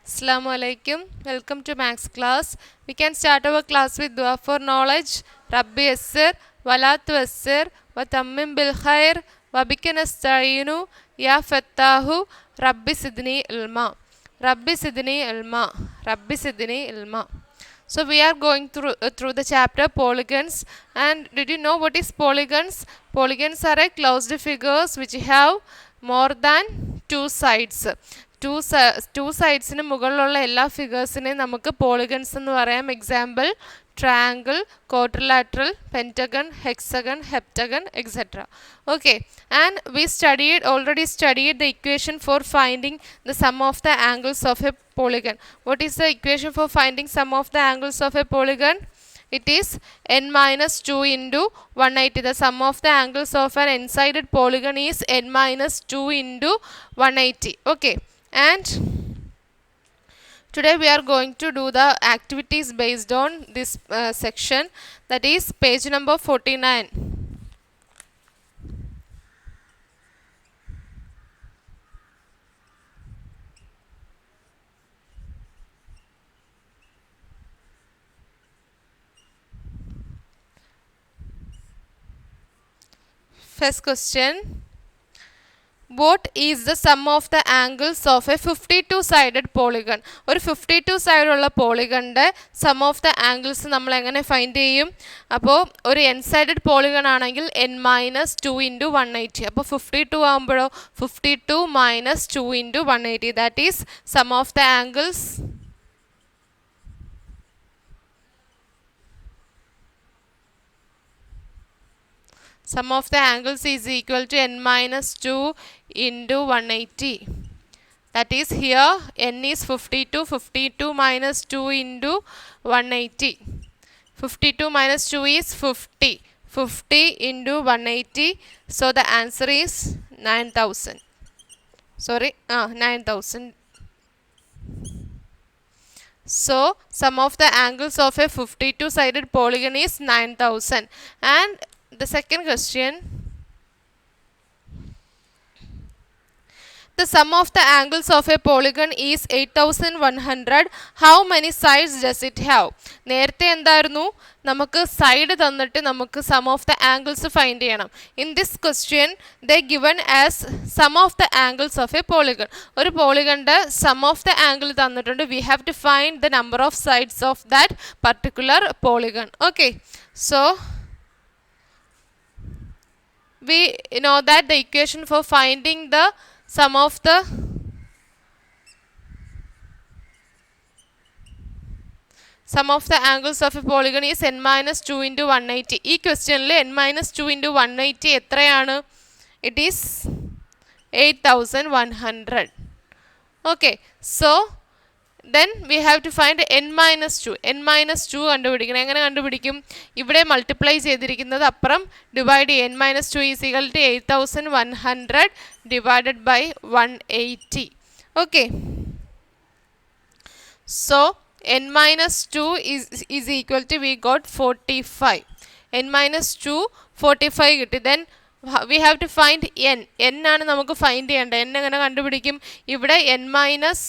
Assalamu alaikum. Welcome to Max class. We can start our class with dua for knowledge. Rabbi yassir, walatu yassir, wa tammim bil khair, wa bika nasta'inu, ya fattahu, Rabbi sidni ilma. Rabbi sidni ilma. Rabbi sidni ilma. So we are going through the chapter polygons. And did you know what is polygons? Polygons are a closed figures which have more than two sides. Two സൈഡ്സിന് മുകളിലുള്ള എല്ലാ ഫിഗേഴ്സിനെയും നമുക്ക് polygons എന്ന് പറയാം. Example triangle, quadrilateral, pentagon, hexagon, heptagon, etcetera. Okay, and we already studied the equation for finding the sum of the angles of a polygon. What is the equation for finding sum of the angles of a polygon? It is n minus 2 into 180. The sum of the angles of an n-sided polygon is n minus 2 into 180. Okay, and today we are going to do the activities based on this section, that is page number 49. First question. What is the sum of the angles of a 52-sided polygon? ഒരു 52 side ഉള്ള പോളിഗണിൻ്റെ sum of the angles നമ്മൾ എങ്ങനെ find ചെയ്യും? അപ്പോൾ ഒരു N sided polygon ആണെങ്കിൽ n minus 2 into 180. അപ്പോൾ 52 ആകുമ്പോഴോ 52 minus 2 into 180. That is sum of the angles. Sum of the angles is equal to n minus 2 into 180. That is, here n is 52. 52 minus 2 into 180. 52 minus 2 is 50. 50 into 180. So the answer is 9000. Sorry, 9000. So sum of the angles of a 52-sided polygon is 9000. And the second question. The sum of the angles of a polygon is 8100. How many sides does it have? നേരത്തെ എന്തായിരുന്നു, നമുക്ക് side തന്നിട്ട് നമുക്ക് sum of the angles find ചെയ്യണം. In this question they given as sum of the angles of a polygon. ഒരു പോളിഗണിൻ്റെ sum of the angle തന്നിട്ടുണ്ട്. We have to find the number of sides of that particular polygon. Okay, so we know that the equation for finding the sum of the angles of a polygon is n minus 2 into 180. ഈ ക്വസ്റ്റ്യനിൽ n minus 2 into 180 എത്രയാണ്? It is 8100. Okay, so then we have to find n minus 2. n minus 2 കണ്ടുപിടിക്കണം. എങ്ങനെ കണ്ടുപിടിക്കും? ഇവിടെ multiply ചെയ്തിരിക്കുന്നത് അപ്പുറം divide ചെയ്യും. n minus 2 is equal to 8100 divided by 180. Okay, so n minus 2 is equal to, we got 45. n minus 2 45 കിട്ടി. Then we have to find n. n ആണ് നമുക്ക് ഫൈൻഡ് ചെയ്യേണ്ടത്. n എങ്ങനെ കണ്ടുപിടിക്കും? ഇവിടെ n minus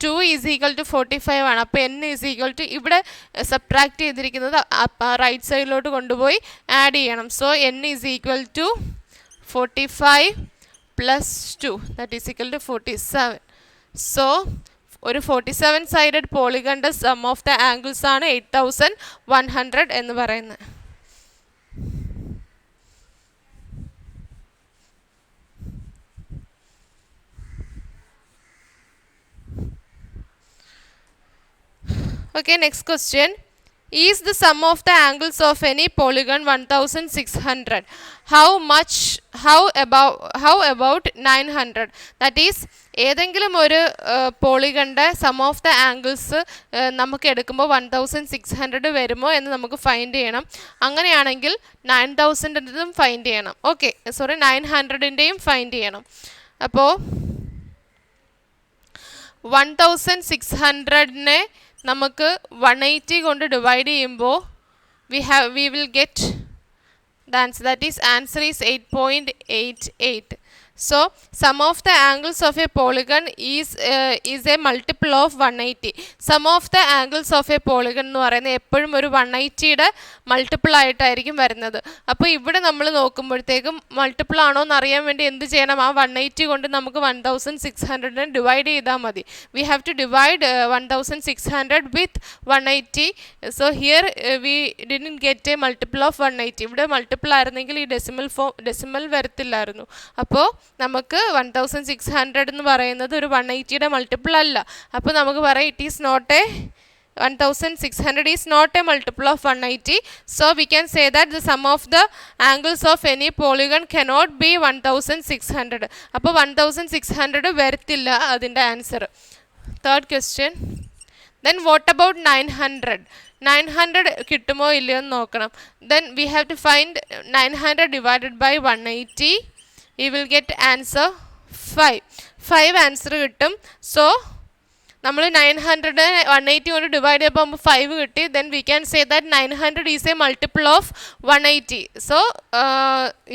2 is equal to 45 ആണ്. അപ്പോൾ n is equal to, ഇവിടെ സബ്ട്രാക്ട് ചെയ്തിരിക്കുന്നത് റൈറ്റ് സൈഡിലോട്ട് കൊണ്ടുപോയി ആഡ് ചെയ്യണം. So n is equal to 45 plus 2, that is equal to 47. So ഒരു 47 സൈഡഡ് പോളിഗണിൻ്റെ സം ഓഫ് ദ ആംഗിൾസ് ആണ് 8100 എന്ന് പറയുന്നത്. Okay, next question. Is the sum of the angles of any polygon 1600? How about 900? That is, ഏതെങ്കിലും ഒരു പോളിഗണിൻ്റെ sum of the angles നമുക്ക് എടുക്കുമ്പോൾ 1600 വരുമോ എന്ന് നമുക്ക് ഫൈൻഡ് ചെയ്യണം. അങ്ങനെയാണെങ്കിൽ 9000ൻ്റെതും ഫൈൻഡ് ചെയ്യണം. ഓക്കെ, സോറി, 900ൻ്റെയും ഫൈൻഡ് ചെയ്യണം. അപ്പോൾ 1600നെ നമുക്ക് 180 കൊണ്ട് ഡിവൈഡ് ചെയ്യുമ്പോൾ we will get the answer, that is answer is 8.88. So sum of the angles of a polygon is a multiple of 180. Sum of the angles of a polygon എന്ന് പറയുന്നത് എപ്പോഴും ഒരു 180യുടെ multiple ആയിട്ടായിരിക്കും വരുന്നത്. അപ്പോൾ ഇവിടെ നമ്മൾ നോക്കുമ്പോഴത്തേക്കും മൾട്ടിപ്പിൾ ആണോ എന്ന് അറിയാൻ വേണ്ടി എന്ത് ചെയ്യണം? ആ 180 കൊണ്ട് നമുക്ക് 1600 ഡിവൈഡ് ചെയ്താൽ മതി. We have to divide 1600 with 180. So here we didn't get a multiple of 180. ഇവിടെ മൾട്ടിപ്പിൾ ആയിരുന്നെങ്കിൽ ഈ ഡെസിമൽ വരത്തില്ലായിരുന്നു. അപ്പോൾ നമുക്ക് 1600 എന്ന് പറയുന്നത് ഒരു 180യുടെ മൾട്ടിപ്പിൾ അല്ല. അപ്പോൾ നമുക്ക് പറയാം it is not a 1600 is not a multiple of 180. So we can say that the sum of the angles of any polygon cannot be 1600. അപ്പോൾ 1600 വരത്തില്ല അതിൻ്റെ answer. Third question. Then what about 900? 900 കിട്ടുമോ ഇല്ലയോ എന്ന് നോക്കണം. Then we have to find 900 divided by 180. We will get answer 5. 5 answer കിട്ടും. So നമ്മൾ 900 180 കൊണ്ട് ഡിവൈഡ് ചെയ്യുമ്പോൾ 5 കിട്ടി. Then we can say that 900 is a multiple of 180. So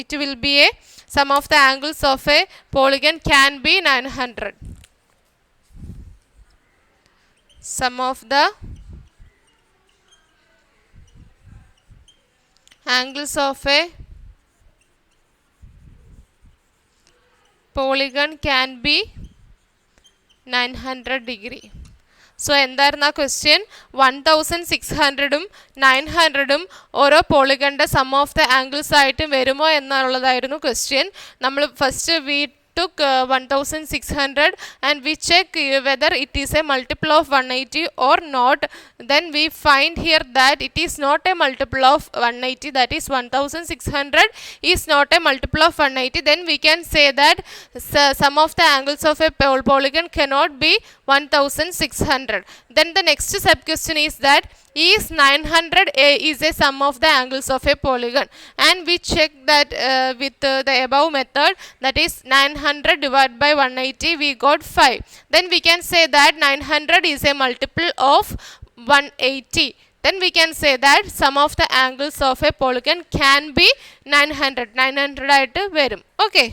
it will be a sum of the angles of a polygon can be 900. Sum of the angles of a polygon can be 900 degree. So എന്തായിരുന്നു ആ question? 1600ഉം 900ഉം ഓരോ പോളിഗണിൻ്റെ sum of the angles ആയിട്ട് വരുമോ എന്നുള്ളതായിരുന്നു question. നമ്മൾ first took 1600 and we check whether it is a multiple of 180 or not. Then we find here that it is not a multiple of 180, that is 1600 is not a multiple of 180. Then we can say that sum of the angles of a polygon cannot be 1600. Then the next sub question is that is 900 is a sum of the angles of a polygon, and we check that with the above method, that is 900 divided by 180, we got 5. Then we can say that 900 is a multiple of 180. Then we can say that sum of the angles of a polygon can be 900 ആയിട്ട് വരും. Okay.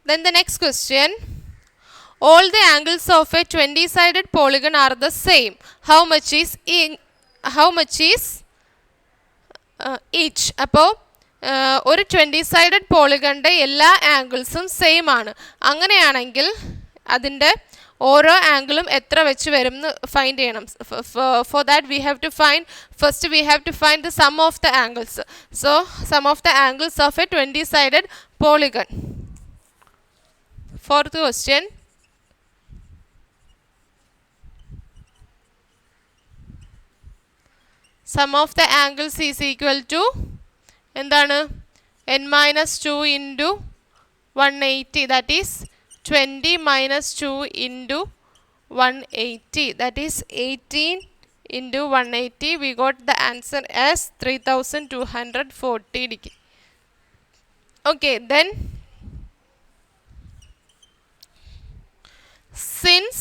Then the next question. All the angles of a 20-sided polygon are the same. How much is each? അപ്പോൾ ഒരു 20-sided പോളിഗണിൻ്റെ എല്ലാ ആംഗിൾസും same ആണ്. അങ്ങനെയാണെങ്കിൽ അതിൻ്റെ ഓരോ ആംഗിളും എത്ര വെച്ച് വരും എന്ന് ഫൈൻഡ് ചെയ്യണം. For that we have to find first we have to find the sum of the angles. So sum of the angles of a 20-sided polygon. Fourth question. Sum of the angles is equal to എന്താണ്? n-2 into 180, that is 20 minus 2 into 180, that is 18 into 180. We got the answer as 3240 degree. Okay, then since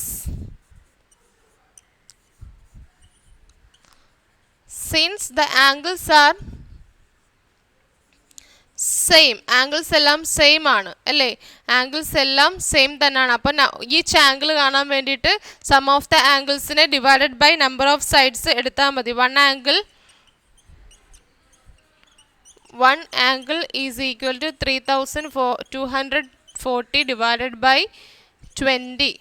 the angles are same, angles എല്ലാം same ആണ് അല്ലേ? Angles എല്ലാം same തന്നെയാണ്. അപ്പം each angle കാണാൻ വേണ്ടിയിട്ട് sum of the ആംഗിൾസിനെ divided by number of sides എടുത്താൽ മതി. One angle is equal to 3240 divided by 20.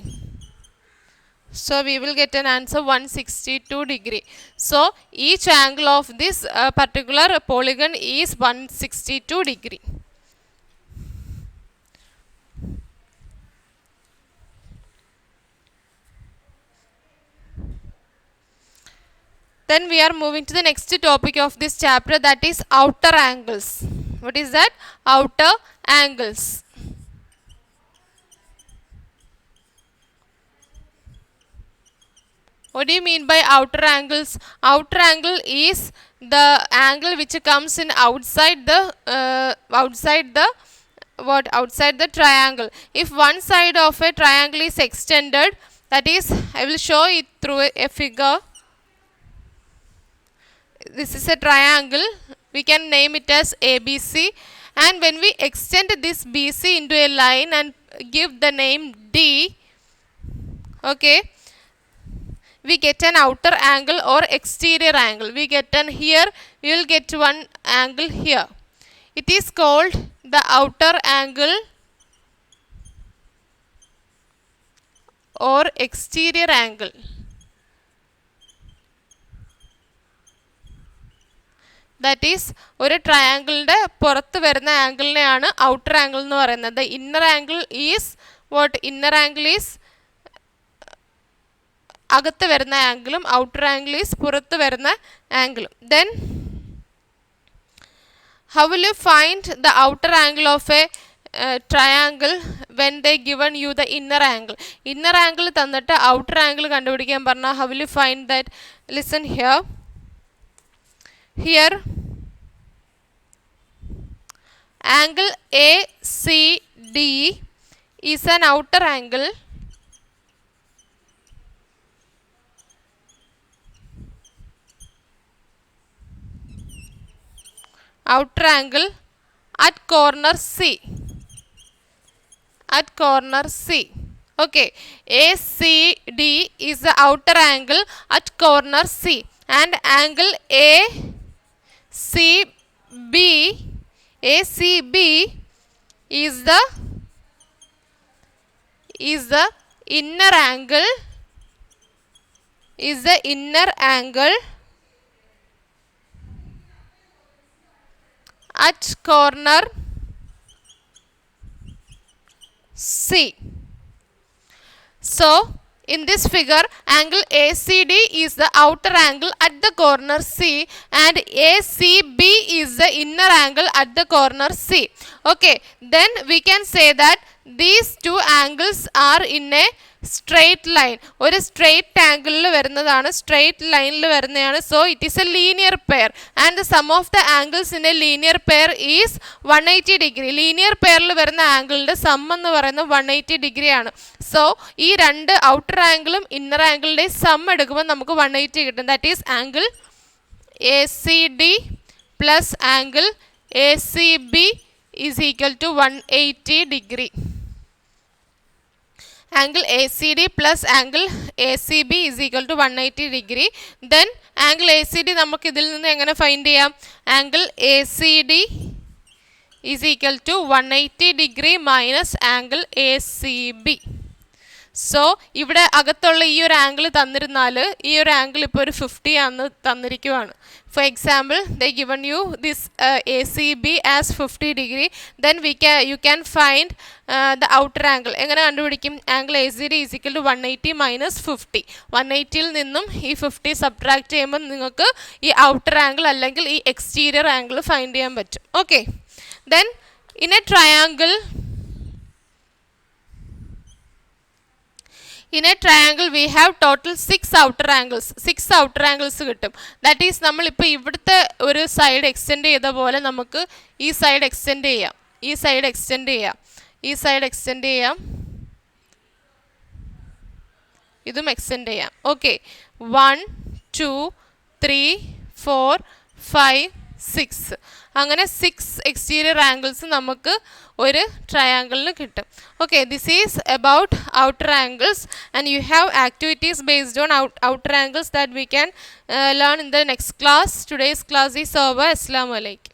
So we will get an answer 162 degree. So each angle of this particular polygon is 162 degree. Then we are moving to the next topic of this chapter, that is outer angles. What is that? Outer angles. What do you mean by outer angles? Outer angle is the angle which comes in outside the triangle. If one side of a triangle is extended That is, I will show it through a figure. This is a triangle. We can name it as ABC. And when we extend this BC into a line and give the name D, okay, we get an outer angle or exterior angle. We get an here, we will get one angle here. It is called the outer angle or exterior angle. That is, ഒരു ട്രയാങ്കിളിൻ്റെ പുറത്ത് വരുന്ന ആംഗിളിനെയാണ് outer angle എന്ന് പറയുന്നത്. The inner angle is what? Inner angle is അകത്ത് വരുന്ന ആംഗിളും outer angle is പുറത്ത് വരുന്ന ആംഗിളും. Then how will you find the outer angle of a triangle when they given you the inner angle? Inner angle തന്നിട്ട് outer angle കണ്ടുപിടിക്കാൻ പറഞ്ഞാൽ how will you find that? Listen here. Here angle ACD is an outer angle at corner C. At corner C. Okay, ACD is the outer angle at corner C, and angle ACB is the inner angle at corner C. So in this figure, angle ACD is the outer angle at the corner C, and ACB is the inner angle at the corner C. Okay, then we can say that these two angles are in a straight line. ഒരു straight angle വരുന്നതാണ്, straight lineൽ വരുന്നതാണ്. So it is a linear pair, and the sum of the angles in a linear pair is 180 degree. linear pairൽ വരുന്ന ആംഗിളിൻ്റെ some എന്ന് പറയുന്നത് 180 degree ആണ്. So ഈ രണ്ട് outer ആംഗിളും ഇന്നർ ആംഗിളിൻ്റെ സം എടുക്കുമ്പോൾ നമുക്ക് 180 കിട്ടും. That is angle ACD plus angle ACB is equal to 180 degree. Angle ACD plus angle ACB is equal to 180 degree. Then angle ACD നമുക്ക് ഇതിൽ നിന്ന് എങ്ങനെ ഫൈൻഡ് ചെയ്യാം? Angle ACD is equal to 180 degree minus angle ACB. So ഇവിടെ അകത്തുള്ള ഈ ഒരു angle തന്നിരുന്നാൽ ഈ ഒരു ആംഗിൾ ഇപ്പോൾ ഒരു 50 ആണെന്ന് തന്നിരിക്കുവാണ്. For example they given you this ACB as 50 degree. Then you can find the outer angle. എങ്ങനെ കണ്ടുപിടിക്കും? Angle ACD is equal to 180 minus 50. 180ൽ നിന്നും ഈ 50 സബ്ട്രാക്ട് ചെയ്യുമ്പോൾ നിങ്ങൾക്ക് ഈ ഔട്ടർ ആംഗിൾ അല്ലെങ്കിൽ ഈ എക്സ്റ്റീരിയർ ആംഗിൾ ഫൈൻഡ് ചെയ്യാൻ പറ്റും. Okay, then in A triangle we have total 6 outer angles. 6 outer angles കിട്ടും. ദാറ്റ് ഈസ് നമ്മളിപ്പോൾ ഇവിടുത്തെ ഒരു സൈഡ് എക്സ്റ്റെൻഡ് ചെയ്ത പോലെ നമുക്ക് ഈ സൈഡ് എക്സ്റ്റെൻഡ് ചെയ്യാം, ഈ സൈഡ് എക്സ്റ്റെൻഡ് ചെയ്യാം, ഈ സൈഡ് എക്സ്റ്റെൻഡ് ചെയ്യാം, ഇതും എക്സ്റ്റെൻഡ് ചെയ്യാം. ഓക്കെ, 1 2 3 4 5 6 അങ്ങനെ 6 എക്സ്റ്റീരിയർ ആംഗിൾസ് നമുക്ക് ഒരു ട്രയാങ്കിളിന് കിട്ടും. Okay, this is about outer angles, and you have activities based on outer angles that we can learn in the next class. Today's class is over. അസ്സലാമു അലൈക്കും.